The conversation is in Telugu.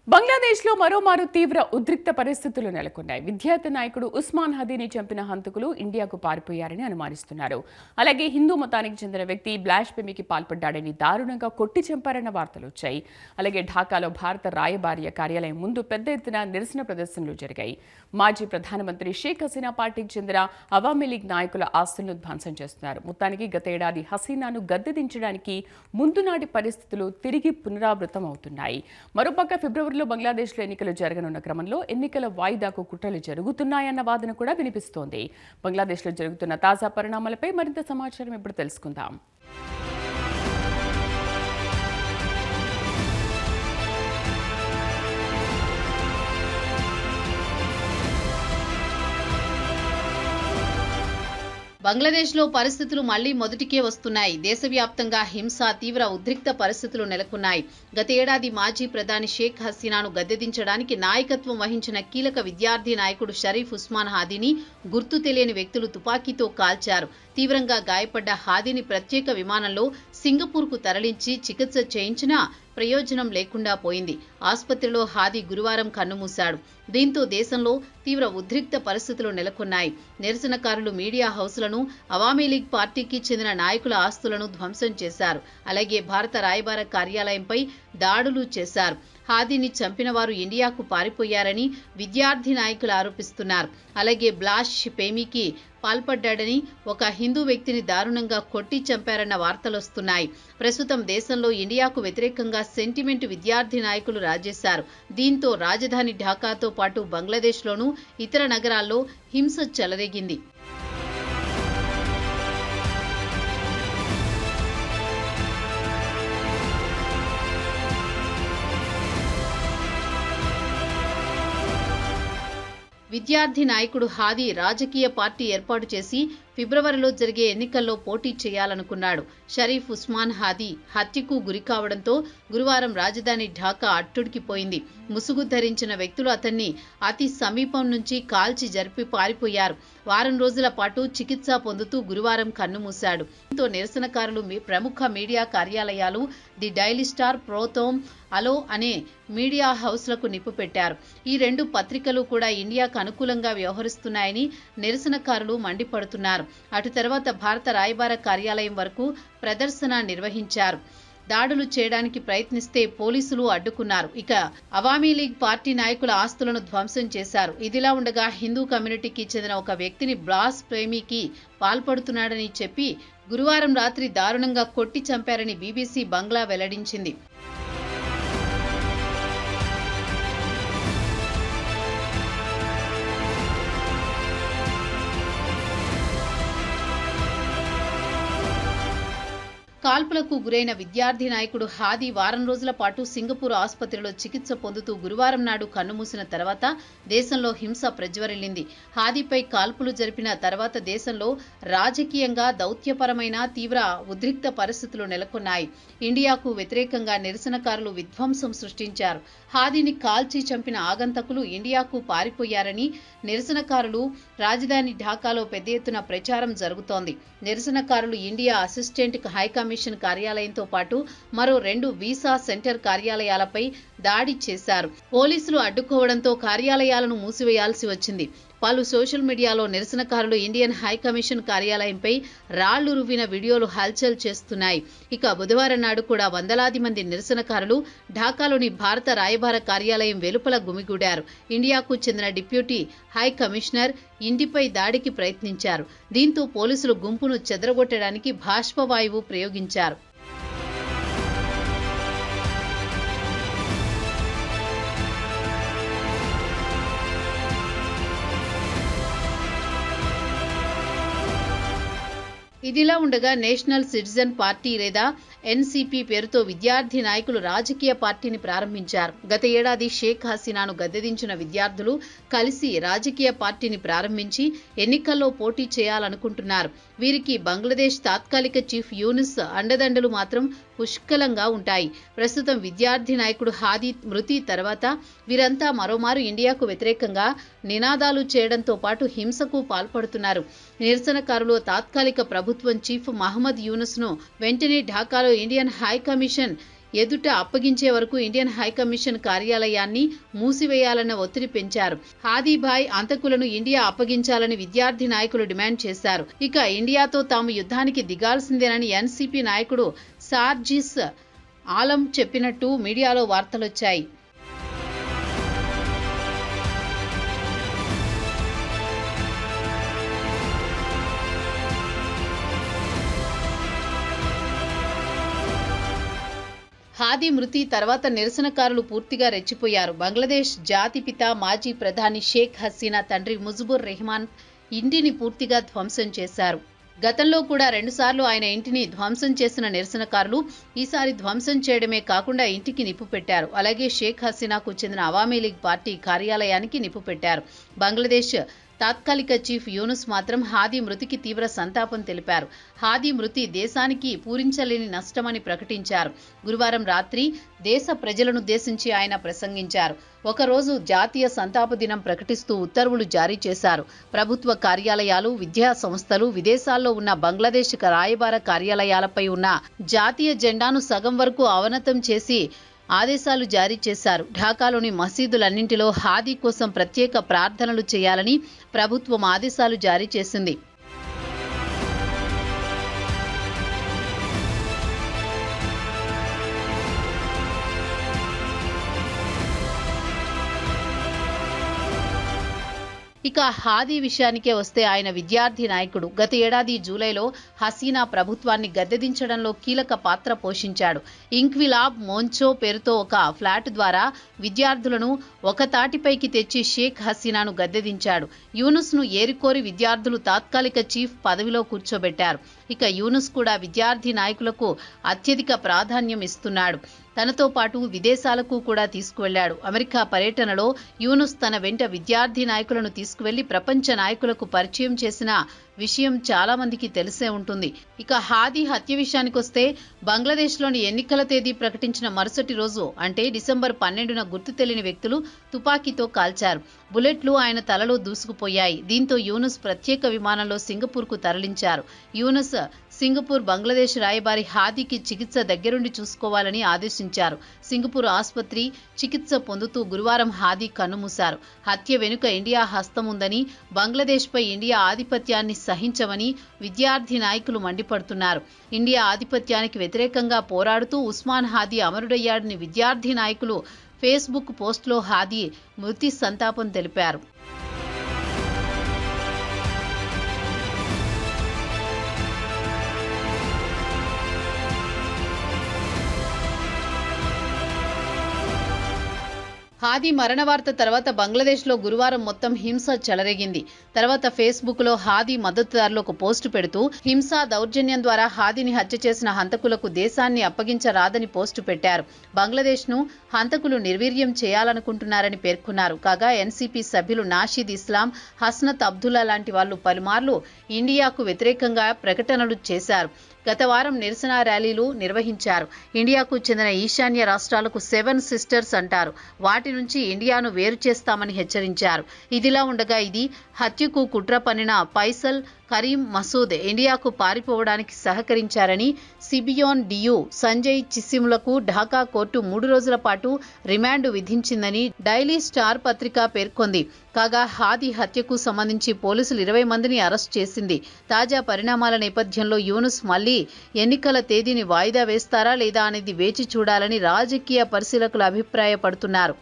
బంగ్లాదేశ్లో మరోమారు తీవ్ర ఉద్రిక్త పరిస్థితులు నెలకొన్నాయి. విద్యార్థి నాయకుడు ఉస్మాన్ హదీని చంపిన హంతకులు ఇండియాకు పారిపోయారని అనుమానిస్తున్నారు. అలాగే హిందూ మతానికి చెందిన వ్యక్తి బ్లాష్ఫెమీకి పాల్పడ్డాడని దారుణంగా కొట్టి చంపారన్న వార్తలు వచ్చాయి. అలాగే ఢాకాలో భారత రాయబార్య కార్యాలయం ముందు పెద్ద ఎత్తున నిరసన ప్రదర్శనలు జరిగాయి. మాజీ ప్రధానమంత్రి షేక్ హసీనా పార్టీకి చెందిన అవామీ లీగ్ నాయకుల ఆస్తులను ధ్వంసం చేస్తున్నారు. మొత్తానికి గత ఏడాది హసీనాను గద్దె దించడానికి ముందునాటి పరిస్థితులు తిరిగి పునరావృతం అవుతున్నాయి. మరోపక్క ఫిబ్రవరిలో బంగ్లాదేశ్లో ఎన్నికలు జరగనున్న క్రమంలో ఎన్నికల వాయిదాకు కుట్రలు జరుగుతున్నాయన్న వాదన కూడా వినిపిస్తోంది. బంగ్లాదేశ్లో జరుగుతున్న తాజా పరిణామాలపై మరింత సమాచారం ఇప్పుడు తెలుసుకుందాం. బంగ్లాదేశ్లో పరిస్థితులు మళ్లీ మొదటికే వస్తున్నాయి. దేశవ్యాప్తంగా హింస, తీవ్ర ఉద్రిక్త పరిస్థితులు నెలకొన్నాయి. గత ఏడాది మాజీ ప్రధాని షేక్ హసీనాను గద్దెదించడానికి నాయకత్వం వహించిన కీలక విద్యార్థి నాయకుడు షరీఫ్ ఉస్మాన్ హాదీని గుర్తు తెలియని వ్యక్తులు తుపాకీతో కాల్చారు. తీవ్రంగా గాయపడ్డ హాదీని ప్రత్యేక విమానంలో సింగపూర్కు తరలించి చికిత్స చేయించినా ప్రయోజనం లేకుండా పోయింది. ఆసుపత్రిలో హాదీ గురువారం కన్నుమూశాడు. దీంతో దేశంలో తీవ్ర ఉద్రిక్త పరిస్థితులు నెలకొన్నాయి. నిరసనకారులు మీడియా హౌస్లను, అవామీ లీగ్ పార్టీకి చెందిన నాయకుల ఆస్తులను ధ్వంసం చేశారు. అలాగే భారత రాయబార కార్యాలయంపై దాడులు చేశారు. హాదీని చంపిన వారు ఇండియాకు పారిపోయారని విద్యార్థి నాయకులు ఆరోపిస్తున్నారు. అలాగే బ్లాష్ పేమీకి పాల్పడ్డాడని ఒక హిందూ వ్యక్తిని దారుణంగా కొట్టి చంపారన్న వార్తలొస్తున్నాయి. ప్రస్తుతం దేశంలో ఇండియాకు వ్యతిరేకంగా సెంటిమెంట్ విద్యార్థి నాయకులు రాజేశారు. దీంతో రాజధాని ఢాకాతో పాటు బంగ్లాదేశ్లోనూ ఇతర నగరాల్లో హింస చెలరేగింది. విద్యార్థి నాయకుడు హాదీ రాజకీయ పార్టీ ఏర్పాటు చేసి ఫిబ్రవరిలో జరిగే ఎన్నికల్లో పోటీ చేయాలనుకున్నాడు. షరీఫ్ ఉస్మాన్ హాదీ హత్యకు గురికావడంతో గురువారం రాజధాని ఢాకా అట్టుడికిపోయింది. ముసుగు ధరించిన వ్యక్తులు అతన్ని అతి సమీపం నుంచి కాల్చి జరిపి పారిపోయారు. వారం రోజుల పాటు చికిత్స పొందుతూ గురువారం కన్నుమూశాడు. దీంతో నిరసనకారులు ప్రముఖ మీడియా కార్యాలయాలు, ది డైలీ స్టార్, ప్రోతోమ్, అలో అనే మీడియా హౌస్లకు నిప్పు పెట్టారు. ఈ రెండు పత్రికలు కూడా ఇండియాకు అనుకూలంగా వ్యవహరిస్తున్నాయని నిరసనకారులు మండిపడుతున్నారు. అటు తర్వాత భారత రాయబార కార్యాలయం వరకు ప్రదర్శన నిర్వహించారు. దాడులు చేయడానికి ప్రయత్నిస్తే పోలీసులు అడ్డుకున్నారు. ఇక అవామీ లీగ్ పార్టీ నాయకుల ఆస్తులను ధ్వంసం చేశారు. ఇదిలా ఉండగా హిందూ కమ్యూనిటీకి చెందిన ఒక వ్యక్తిని బ్లాస్ ప్రేమికి పాల్పడుతున్నాడని చెప్పి గురువారం రాత్రి దారుణంగా కొట్టి చంపారని బీబీసీ బంగ్లా వెల్లడించింది. కాల్పులకు గురైన విద్యార్థి నాయకుడు హాదీ వారం రోజుల పాటు సింగపూర్ ఆసుపత్రిలో చికిత్స పొందుతూ గురువారం నాడు కన్నుమూసిన తర్వాత దేశంలో హింస ప్రజ్వరిల్లింది. హాదీపై కాల్పులు జరిపిన తర్వాత దేశంలో రాజకీయంగా దౌత్యపరమైన తీవ్ర ఉద్రిక్త పరిస్థితులు నెలకొన్నాయి. ఇండియాకు వ్యతిరేకంగా నిరసనకారులు విధ్వంసం సృష్టించారు. హాదీని కాల్చి చంపిన ఆగంతకులు ఇండియాకు పారిపోయారని నిరసనకారులు రాజధాని ఢాకాలో పెద్ద ఎత్తున ప్రచారం జరుగుతోంది. నిరసనకారులు ఇండియా అసిస్టెంట్ హైకమిషన్ కార్యాలయంతో పాటు మరో 2 వీసా సెంటర్ కార్యాలయాలపై దాడి చేశారు. పోలీసులు అడ్డుకోవడంతో కార్యాలయాలను మూసివేయాల్సి వచ్చింది. పలు సోషల్ మీడియాలో నిరసనకారులు ఇండియన్ హైకమిషన్ కార్యాలయంపై రాళ్లు రువ్విన వీడియోలు హల్చల్ చేస్తున్నాయి. ఇక బుధవారం నాడు కూడా వందలాది మంది నిరసనకారులు ఢాకాలోని భారత రాయబార కార్యాలయం వెలుపల గుమిగూడారు. ఇండియాకు చెందిన డిప్యూటీ హై కమిషనర్ ఇంటిపై దాడికి ప్రయత్నించారు. దీంతో పోలీసులు గుంపును చెదరగొట్టడానికి బాష్పవాయువు ప్రయోగించారు. ఇదిలా ఉండగా నేషనల్ సిటిజన్ పార్టీ లేదా ఎన్సీపీ పేరుతో విద్యార్థి నాయకులు రాజకీయ పార్టీని ప్రారంభించారు. గత ఏడాది షేక్ హసీనాను గద్దెదించిన విద్యార్థులు కలిసి రాజకీయ పార్టీని ప్రారంభించి ఎన్నికల్లో పోటీ చేయాలనుకుంటున్నారు. వీరికి బంగ్లాదేశ్ తాత్కాలిక చీఫ్ యూనుస్ అండదండలు మాత్రం పుష్కలంగా ఉంటాయి. ప్రస్తుతం విద్యార్థి నాయకుడు హాదీ మృతి తర్వాత వీరంతా మరోమారు ఇండియాకు వ్యతిరేకంగా నినాదాలు చేయడంతో పాటు హింసకు పాల్పడుతున్నారు. నిరసనకారులు తాత్కాలిక ప్రభుత్వం చీఫ్ మహమ్మద్ యూనుస్ ను వెంటనే ఢాకాలో ఇండియన్ హై కమిషన్ ఎదుట అప్పగించే వరకు ఇండియన్ హైకమిషన్ కార్యాలయాన్ని మూసివేయాలన్న ఒత్తిడి పెంచారు. హాదీభాయ్ హంతకులను ఇండియా అప్పగించాలని విద్యార్థి నాయకులు డిమాండ్ చేశారు. ఇక ఇండియాతో తాము యుద్ధానికి దిగాల్సిందేనని ఎన్సీపీ నాయకుడు సార్జిస్ ఆలం చెప్పినట్టు మీడియాలో వార్తలొచ్చాయి. హాదీ మృతి తర్వాత నిరసనకారులు పూర్తిగా రెచ్చిపోయారు. బంగ్లాదేశ్ జాతిపిత మాజీ ప్రధాని షేక్ హసీనా తండ్రి ముజిబుర్ రెహమాన్ ఇంటిని పూర్తిగా ధ్వంసం చేశారు. గతంలో కూడా 2 సార్లు ఆయన ఇంటిని ధ్వంసం చేసిన నిరసనకారులు ఈసారి ధ్వంసం చేయడమే కాకుండా ఇంటికి నిప్పు పెట్టారు. అలాగే షేక్ హసీనాకు చెందిన అవామీ లీగ్ పార్టీ కార్యాలయానికి నిప్పు పెట్టారు. బంగ్లాదేశ్ తాత్కాలిక చీఫ్ యూనుస్ మాత్రం హాదీ మృతికి తీవ్ర సంతాపం తెలిపారు. హాదీ మృతి దేశానికి పూరించలేని నష్టమని ప్రకటించారు. గురువారం రాత్రి దేశ ప్రజలనుద్దేశించి ఆయన ప్రసంగించారు. ఒకరోజు జాతీయ సంతాప దినం ప్రకటిస్తూ ఉత్తర్వులు జారీ చేశారు. ప్రభుత్వ కార్యాలయాలు, విద్యా సంస్థలు, విదేశాల్లో ఉన్న బంగ్లాదేశ్ రాయబార కార్యాలయాలపై ఉన్న జాతీయ జెండాను సగం వరకు అవనతం చేసి ఆదేశాలు జారీ చేశారు. ఢాకాలోని మసీదులన్నింటిలో హాదీ కోసం ప్రత్యేక ప్రార్థనలు చేయాలని ప్రభుత్వం ఆదేశాలు జారీ చేసింది. ఇక హాదీ విషయానికే వస్తే ఆయన విద్యార్థి నాయకుడు. గత ఏడాది జూలైలో హసీనా ప్రభుత్వాన్ని గద్దెదించడంలో కీలక పాత్ర పోషించాడు. ఇంక్విలాబ్ మోంచో పేరుతో ఒక ఫ్లాట్ ద్వారా విద్యార్థులను ఒక తాటిపైకి తెచ్చి షేక్ హసీనాను గద్దెదించాడు. యూనుస్ను ఏరికోరి విద్యార్థులు తాత్కాలిక చీఫ్ పదవిలో కూర్చోబెట్టారు. ఇక యూనుస్ కూడా విద్యార్థి నాయకులకు అత్యధిక ప్రాధాన్యం ఇస్తున్నాడు. తనతో పాటు విదేశాలకు కూడా తీసుకువెళ్లాడు. అమెరికా పర్యటనలో యూనుస్ తన వెంట విద్యార్థి నాయకులను తీసుకువెళ్లి ప్రపంచ నాయకులకు పరిచయం చేసిన విషయం చాలా మందికి తెలిసే ఉంటుంది. ఇక హాదీ హత్య విషయానికొస్తే బంగ్లాదేశ్లోని ఎన్నికల తేదీ ప్రకటించిన మరుసటి రోజు అంటే డిసెంబర్ 12న గుర్తు తెలియని వ్యక్తులు తుపాకీతో కాల్చారు. బుల్లెట్లు ఆయన తలలో దూసుకుపోయాయి. దీంతో యూనుస్ ప్రత్యేక విమానంలో సింగపూర్కు తరలించారు. యూనుస్ సింగపూర్ బంగ్లాదేశ్ రాయబారి హాదీకి చికిత్స దగ్గరుండి చూసుకోవాలని ఆదేశించారు. సింగపూర్ ఆసుపత్రి చికిత్స పొందుతూ గురువారం హాదీ కన్నుమూశారు. హత్య వెనుక ఇండియా హస్తం ఉందని, బంగ్లాదేశ్పై ఇండియా ఆధిపత్యాన్ని సహించమని విద్యార్థి నాయకులు మండిపడుతున్నారు. ఇండియా ఆధిపత్యానికి వ్యతిరేకంగా పోరాడుతూ ఉస్మాన్ హాదీ అమరుడయ్యాడని విద్యార్థి నాయకులు ఫేస్బుక్ పోస్టులో హాదీ మృతి సంతాపం తెలిపారు. హాదీ మరణ వార్త తర్వాత బంగ్లాదేశ్లో గురువారం మొత్తం హింస చెలరేగింది. తర్వాత ఫేస్బుక్లో హాదీ మద్దతుదారులు ఒక పోస్టు పెడుతూ హింసా దౌర్జన్యం ద్వారా హాదీని హత్య చేసిన హంతకులకు దేశాన్ని అప్పగించరాదని పోస్టు పెట్టారు. బంగ్లాదేశ్ను హంతకులు నిర్వీర్యం చేయాలనుకుంటున్నారని పేర్కొన్నారు. కాగా ఎన్సీపీ సభ్యులు నాషీద్ ఇస్లాం, హస్నత్ అబ్దుల్లా లాంటి వాళ్లు పలుమార్లు ఇండియాకు వ్యతిరేకంగా ప్రకటనలు చేశారు. గత వారం నిరసన ర్యాలీలు నిర్వహించారు. ఇండియాకు చెందిన ఈశాన్య రాష్ట్రాలకు 7 సిస్టర్స్ అంటారు. వాటి నుంచి ఇండియాను వేరు చేస్తామని హెచ్చరించారు. ఇదిలా ఉండగా ఇది హత్యకు కుట్ర పన్నిన ఫైసల్, కరీం మసూద్ ఇండియాకు పారిపోవడానికి సహకరించారని సిబియోన్ డియు, సంజయ్ చిసిములకు ఢాకా కోర్టు 3 రోజుల పాటు రిమాండ్ విధించిందని డైలీ స్టార్ పత్రిక పేర్కొంది. కాగా హాదీ హత్యకు సంబంధించి పోలీసులు 20 మందిని అరెస్ట్ చేసింది. తాజా పరిణామాల నేపథ్యంలో యూనుస్ మళ్లీ ఎన్నికల తేదీని వాయిదా వేస్తారా లేదా అనేది వేచి చూడాలని రాజకీయ పరిశీలకులు అభిప్రాయపడుతున్నారు.